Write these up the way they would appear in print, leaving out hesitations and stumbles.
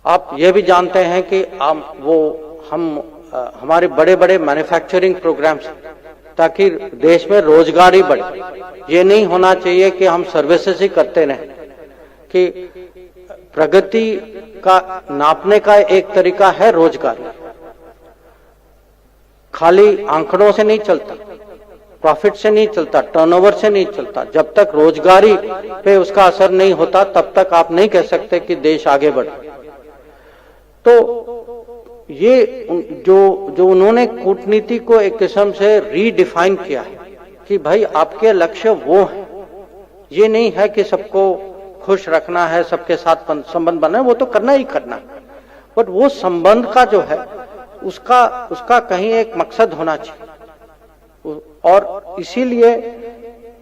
आप ये भी जानते हैं कि हमारे बड़े बड़े मैन्युफैक्चरिंग प्रोग्राम्स, ताकि देश में रोजगारी बढ़े। ये नहीं होना चाहिए कि हम सर्विसेज ही करते रहें। कि प्रगति का नापने का एक तरीका है रोजगार, खाली आंकड़ों से नहीं चलता, प्रॉफिट से नहीं चलता, टर्नओवर से नहीं चलता। जब तक रोजगारी पे उसका असर नहीं होता तब तक आप नहीं कह सकते कि देश आगे बढ़े। तो ये जो उन्होंने कूटनीति को एक किस्म से रीडिफाइन किया है कि भाई आपके लक्ष्य वो है, ये नहीं है कि सबको खुश रखना है, सबके साथ संबंध बनाना है, वो तो करना ही करना, बट वो संबंध का जो है उसका कहीं एक मकसद होना चाहिए। और इसीलिए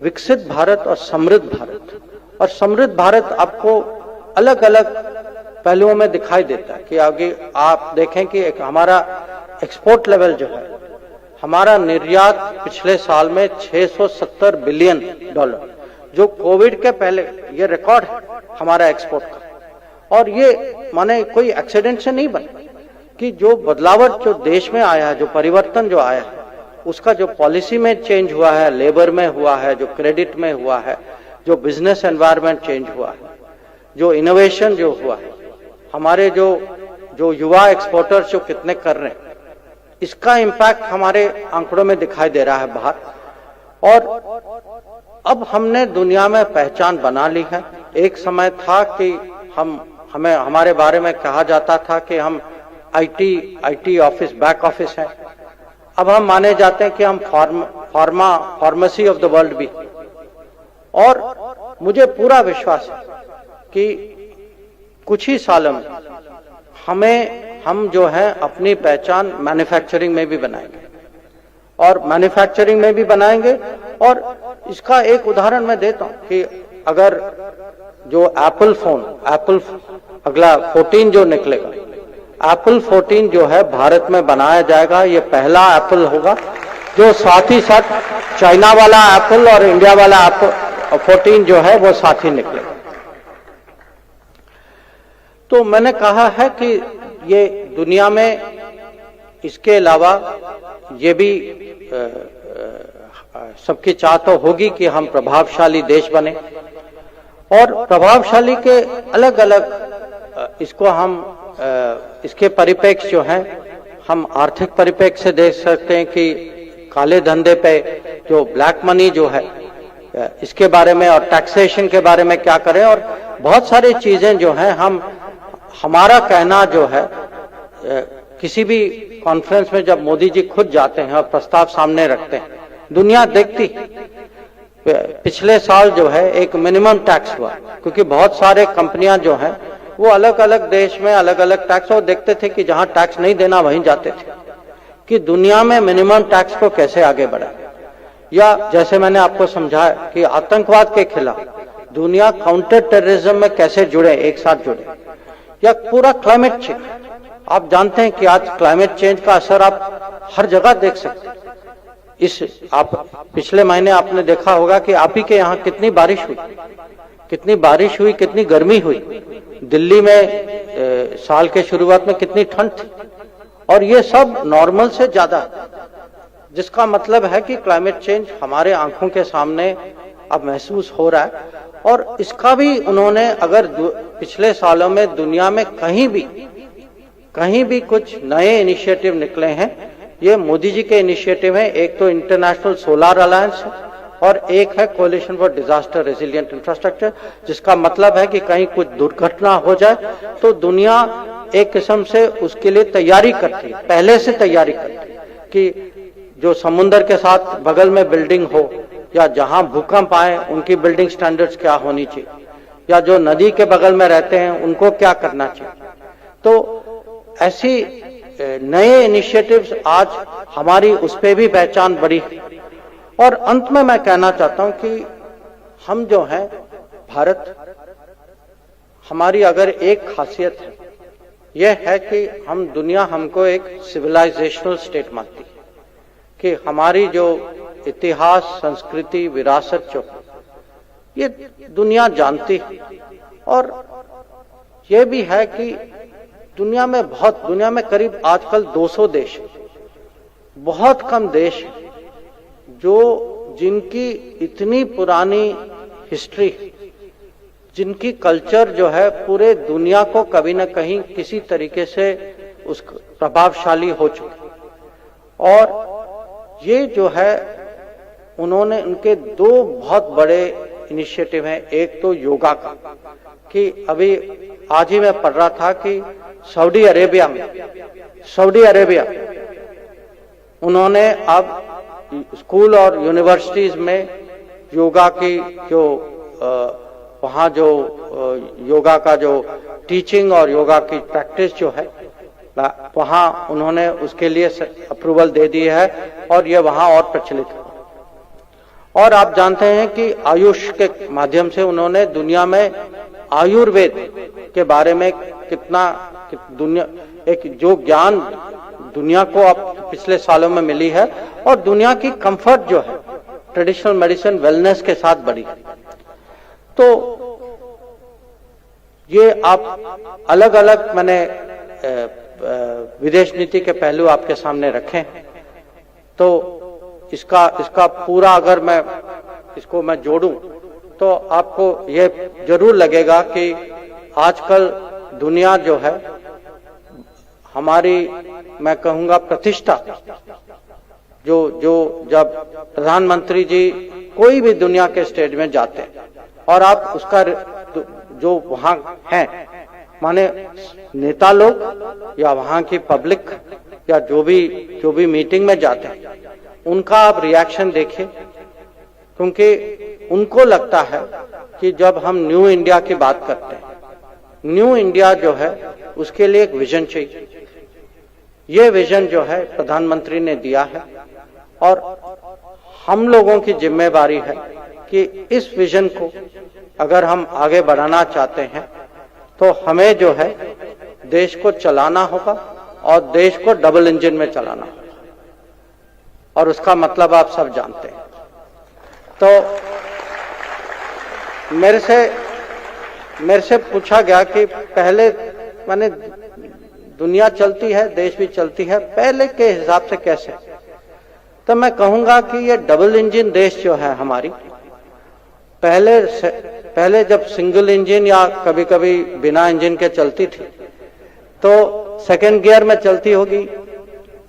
विकसित भारत और समृद्ध भारत आपको अलग अलग पहलुओं में दिखाई देता है। कि आगे आप देखें कि एक हमारा एक्सपोर्ट लेवल जो है, हमारा निर्यात पिछले साल में $670 बिलियन, जो कोविड के पहले ये रिकॉर्ड है हमारा एक्सपोर्ट का। और ये माने कोई एक्सीडेंट से नहीं बना, कि जो बदलावट जो देश में आया है, जो परिवर्तन जो आया है, उसका जो पॉलिसी में चेंज हुआ है, लेबर में हुआ है, जो क्रेडिट में हुआ है, जो बिजनेस एनवायरनमेंट चेंज हुआ है, जो इनोवेशन जो हुआ है, हमारे जो युवा एक्सपोर्टर्स जो कितने कर रहे हैं, इसका इम्पैक्ट हमारे आंकड़ों में दिखाई दे रहा है बाहर। और अब हमने दुनिया में पहचान बना ली है। एक समय था कि हमारे बारे में कहा जाता था कि हम आईटी ऑफिस, बैक ऑफिस है। अब हम माने जाते हैं कि हम फार्मेसी ऑफ द वर्ल्ड भी। और मुझे पूरा विश्वास है कि कुछ ही सालों में हम जो है अपनी पहचान मैन्युफैक्चरिंग में भी बनाएंगे, और मैन्युफैक्चरिंग में भी बनाएंगे। और इसका एक उदाहरण मैं देता हूं कि अगर जो एप्पल अगला 14 जो निकलेगा, एप्पल 14 जो है भारत में बनाया जाएगा। ये पहला एप्पल होगा जो साथ ही साथ चाइना वाला एप्पल और इंडिया वाला एप्पल 14 जो है वो साथ ही निकलेगा। तो मैंने कहा है कि ये दुनिया में इसके अलावा ये भी सबकी चाह तो होगी कि हम प्रभावशाली देश बने। और प्रभावशाली के अलग अलग इसको हम इसके परिप्रेक्ष्य जो है, हम आर्थिक परिप्रेक्ष्य से देख सकते हैं कि काले धंधे पे जो ब्लैक मनी जो है इसके बारे में, और टैक्सेशन के बारे में क्या करें। और बहुत सारी चीजें जो हैं हमारा कहना जो है, किसी भी कॉन्फ्रेंस में जब मोदी जी खुद जाते हैं और प्रस्ताव सामने रखते हैं, दुनिया देखती। पिछले साल जो है एक मिनिमम टैक्स हुआ, क्योंकि बहुत सारे कंपनियां जो हैं वो अलग अलग देश में अलग अलग टैक्स, और देखते थे कि जहां टैक्स नहीं देना वहीं जाते थे। कि दुनिया में मिनिमम टैक्स को कैसे आगे बढ़ाए, या जैसे मैंने आपको समझाया कि आतंकवाद के खिलाफ दुनिया काउंटर टेररिज्म में कैसे जुड़े, एक साथ जुड़े, या पूरा क्लाइमेट चेंज। आप जानते हैं कि आज क्लाइमेट चेंज का असर आप हर जगह देख सकते हैं। आप पिछले महीने आपने देखा होगा कि आप ही के यहाँ कितनी बारिश हुई, कितनी गर्मी हुई। दिल्ली में साल के शुरुआत में कितनी ठंड थी, और ये सब नॉर्मल से ज्यादा, जिसका मतलब है कि क्लाइमेट चेंज हमारे आंखों के सामने अब महसूस हो रहा है। और इसका भी उन्होंने, अगर पिछले सालों में दुनिया में कहीं भी कुछ नए इनिशिएटिव निकले हैं, ये मोदी जी के इनिशिएटिव हैं। एक तो इंटरनेशनल सोलर अलायंस है, और एक है coalition for disaster resilient infrastructure, जिसका मतलब है कि कहीं कुछ दुर्घटना हो जाए तो दुनिया एक किस्म से उसके लिए तैयारी करती है, पहले से तैयारी करती है। कि जो समुद्र के साथ बगल में बिल्डिंग हो, या जहां भूकंप आए उनकी बिल्डिंग स्टैंडर्ड्स क्या होनी चाहिए, या जो नदी के बगल में रहते हैं उनको क्या करना चाहिए। तो ऐसी नए इनिशिएटिव्स आज हमारी उस पे भी पहचान बढ़ी। और अंत में मैं कहना चाहता हूं कि हम जो हैं भारत, हमारी अगर एक खासियत है, यह है कि दुनिया हमको एक सिविलाइजेशनल स्टेट मानती है। कि हमारी जो इतिहास, संस्कृति, विरासत जो ये दुनिया जानती है। और ये भी है कि दुनिया में करीब आजकल 200 देश, बहुत कम देश जो जिनकी इतनी पुरानी हिस्ट्री, जिनकी कल्चर जो है पूरे दुनिया को कभी न कहीं किसी तरीके से उस प्रभावशाली हो चुकी। और ये जो है उन्होंने उनके 2 बहुत बड़े इनिशिएटिव हैं। एक तो योगा का, कि अभी आज ही मैं पढ़ रहा था कि सऊदी अरेबिया उन्होंने अब स्कूल और यूनिवर्सिटीज में योगा की जो वहाँ जो योगा का जो टीचिंग और योगा की प्रैक्टिस जो है वहाँ उन्होंने उसके लिए अप्रूवल दे दी है और ये वहाँ और प्रचलित है। और आप जानते हैं कि आयुष के माध्यम से उन्होंने दुनिया में आयुर्वेद के बारे में दुनिया एक जो ज्ञान दुनिया को अब पिछले सालों में मिली है और दुनिया की कंफर्ट जो है ट्रेडिशनल मेडिसिन वेलनेस के साथ बढ़ी। तो ये आप अलग अलग मैंने विदेश नीति के पहलू आपके सामने रखे। तो इसका पूरा अगर मैं इसको जोड़ूं तो आपको ये जरूर लगेगा कि आजकल दुनिया जो है हमारी, मैं कहूंगा, प्रतिष्ठा जो जब प्रधानमंत्री जी कोई भी दुनिया के स्टेज में जाते हैं और आप उसका जो वहां हैं, माने नेता लोग या वहां की पब्लिक या जो भी मीटिंग में जाते हैं, उनका आप रिएक्शन देखिए, क्योंकि उनको लगता है कि जब हम न्यू इंडिया की बात करते हैं, न्यू इंडिया जो है उसके लिए एक विजन चाहिए। ये विजन जो है प्रधानमंत्री ने दिया है और हम लोगों की जिम्मेदारी है कि इस विजन को अगर हम आगे बढ़ाना चाहते हैं तो हमें जो है देश को चलाना होगा और देश को डबल इंजन में चलाना होगा, और उसका मतलब आप सब जानते हैं। तो मेरे से पूछा गया कि पहले माने दुनिया चलती है, देश भी चलती है, पहले के हिसाब से कैसे? तो मैं कहूंगा कि ये डबल इंजन देश जो है हमारी, पहले जब सिंगल इंजन या कभी कभी बिना इंजन के चलती थी तो सेकंड गियर में चलती होगी,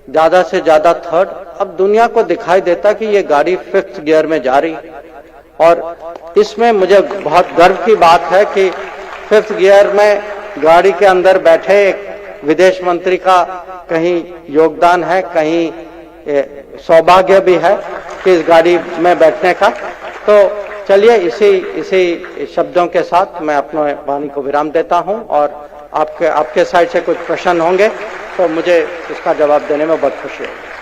ज्यादा से ज्यादा थर्ड। अब दुनिया को दिखाई देता कि ये गाड़ी 5th गियर में जा रही, और इसमें मुझे बहुत गर्व की बात है कि 5th गियर में गाड़ी के अंदर बैठे एक विदेश मंत्री का कहीं योगदान है, कहीं सौभाग्य भी है कि इस गाड़ी में बैठने का। तो चलिए इसी शब्दों के साथ मैं अपने वाणी को विराम देता हूं, और आपके साइड से कुछ प्रश्न होंगे तो मुझे इसका जवाब देने में बहुत खुशी होगी।